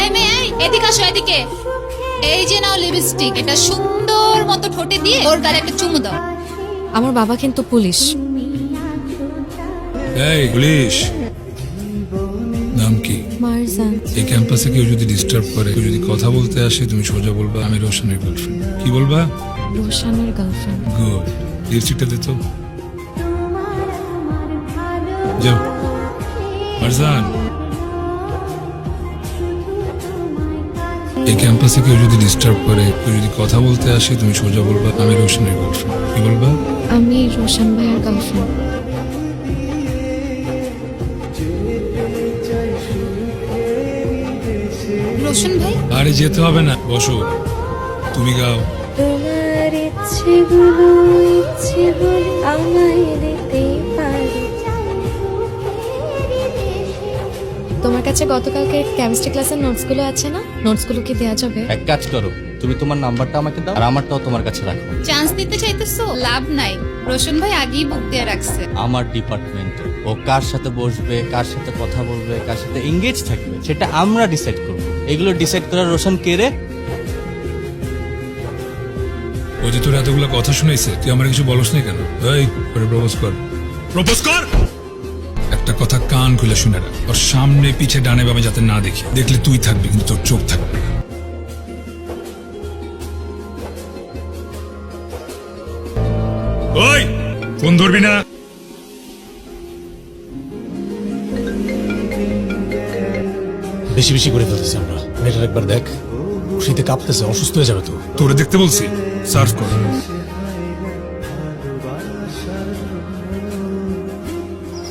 এই মেয়ে, এদিকে আসো, এদিকে। এই যে নাও লিপস্টিক, এটা সুন্দর মতো ঠোঁটে দিয়ে ওর গালে একটা চুমু দাও। আমার বাবা কিন্তু পুলিশ। এই পুলিশ, নাম কি? মারজান। এই ক্যাম্পাসে কেউ যদি ডিস্টার্ব করে, কেউ যদি কথা বলতে আসে, তুমি সোজা বলবা আমি রোশনের গার্লফ্রেন্ড। কি বলবা? রোশানের গার্লফ্রেন্ড। গুড। লিপস্টিকটা দে তো। যাও মারজান। এই ক্যাম্পাসে কেউ যদি ডিস্টার্ব করে, কেউ যদি কথা বলতে আসে, তুমি সোজা বলবা আমি রোশনের গার্লফ্রেন্ড। কি বলবা? আমি রোশন ভাইয়ের গার্লফ্রেন্ড। রোশন ভাই, আরে যেতে হবে না, বসো। তুমি গাও। তোমার ইচ্ছেগুলো ইচ্ছে বলে আমায় দিতে পারো। তোমার কাছে গতকালকে কেমিস্ট্রি ক্লাসের নোটসগুলো আছে না? নোটসগুলো কি দেওয়া যাবে? এক কাজ করো, তুমি তোমার নাম্বারটা আমাকে দাও আর আমারটাও তোমার কাছে রাখো। চান্স দিতে চাইতেছো? লাভ নাই, রোশন ভাই আগেই বুক দিয়ে রাখছে। আমার ডিপার্টমেন্টে ও কার সাথে বসবে, কার সাথে কথা বলবে, কার সাথে এঙ্গেজ থাকবে সেটা আমরা ডিসাইড করব। এগুলো ডিসাইড করার রোশন কে রে? ও যে তোর এতগুলো কথা শুনাইছে, তুই আমার কিছু বলস নাই কেন? এই করে প্রপোজ কর, প্রপোজ কর। একটা কথা কান খুলে শুনে রাখ, ওর সামনে পিছে ডানে বামে যাতে না দেখি। দেখলে তুই থাকবি কিন্তু তোর চোখ থাকবে না। ওই ফোন ধরবি না। বেশি বেশি করে ফেলতেছি আমরা। মেয়েটার একবার দেখ, শীতে কাঁপতেছে, অসুস্থ হয়ে যাবে তো। তোরে দেখতে বলছি, সার্ভ কর।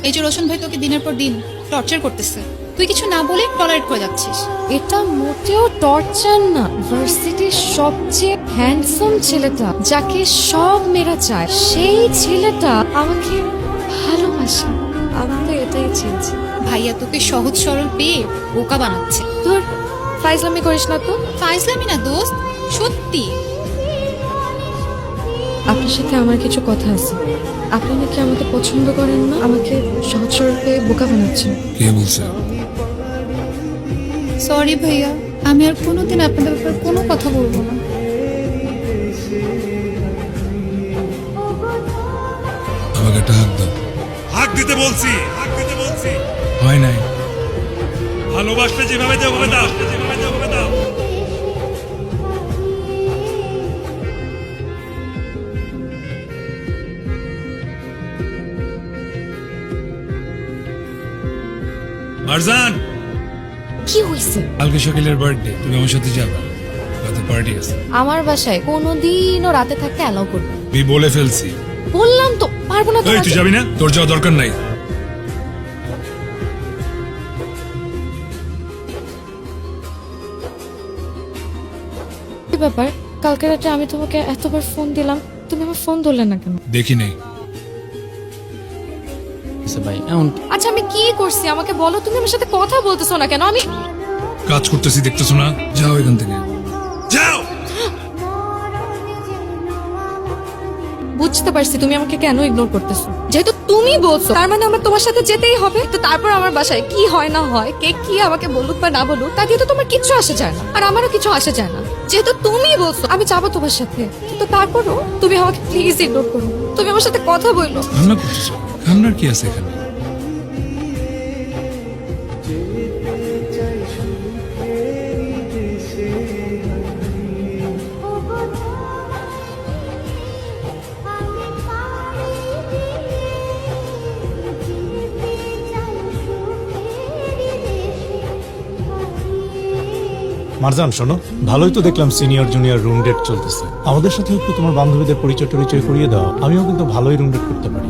এই যে রোশন ভাই তোকে দিনের পর দিন টর্চার করতেছে, তুই কিছু না বলে টলারেট করে যাচ্ছিস। এটা মোটেও টর্চার না। ভার্সিটির সবচেয়ে হ্যান্ডসাম ছেলেটা, যাকে সব মেয়েরা চায়, সেই ছেলেটা আমাকে ভালোবাসে। আমি তো এটাই চেয়েছি। ভাইয়া তোকে সহজ সরল পেয়ে বোকা বানাচ্ছে। তোর ফাইজলামি করিস না তো। ফাইজলামি না দোস্ত, সত্যি। আপনার সাথে আমার কিছু কথা আছে। আপনি নাকি আমাকে পছন্দ করেন না, আমাকে সহজ সরল পেয়ে বোকা বানাচ্ছেন। কে বলছে? সরি ভাইয়া, আমি আর কোনোদিন আপনাদের ব্যাপারে কোনো কথা বলবো না। আমাকে একটা হাত দাও। হাত দিতে বলছি, হাত দিতে বলছি। হয় নাই। ভালোবাসলে যেভাবে দাও, ওভাবে দাও, যেভাবে দাও, ওভাবে দাও। মারজান, কি হয়েছে? কালকে শকিলের বার্থডে, তুমি আমার সাথে যাবে। রাতে পার্টি আছে। আমার বাসায় কোনোদিনও রাতে থাকতে অ্যালাউ করবে না। আমি বলে ফেলছি। বললাম তো পারবো না। তো এই তুই যাবি না? তোর যাওয়া দরকার নাই। কি ব্যাপার? কালকে রাতে আমি তোমাকে এতবার ফোন দিলাম, তুমি আমার ফোন ধরলে না কেন? দেখি নেই। ভাই এমন আচ্ছা আমি কি করছি আমাকে বলো। তুমি আমার সাথে কথা বলতেছো না কেন? আমি কাজ করতেছি, দেখতেছো না? যাও এখান থেকে, যাও। বুঝতে পারছি তুমি আমাকে কেন ইগনোর করতেছো। যেহেতু তুমি বলছো, তার মানে আমার তোমার সাথে যেতেই হবে। তো তারপর আমার বাসায় কি হয় না হয়, কে কি আমাকে বলুক বা না বলুক, তা দিয়ে তো তোমার কিছু আসে যায় না, আর আমারও কিছু আসে যায় না। যেহেতু তুমি বলছো আমি যাবো তোমার সাথে, তো তারপরও তুমি আমাকে প্লিজ ইগনোর করো। তুমি আমার সাথে কথা বললো। কান্না করতেছো? কান্নার কি আছে এখানে? মারজান শোনো, ভালোই তো দেখলাম সিনিয়র জুনিয়র রুম ডেট চলতেছে। আমাদের সাথে একটু তোমার বান্ধবীদের পরিচয় টরিচয় করিয়ে দাও। আমিও কিন্তু ভালোই রুম ডেট করতে পারি।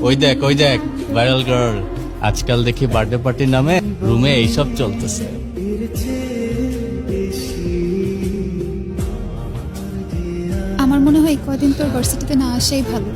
ওই দেখ ভাইরাল গার্ল। আজকাল দেখি বার্থডে পার্টির নামে রুমে এইসব চলতেছে। আমার মনে হয় কয়দিন তোর ভার্সিটিতে না আসাই ভালো।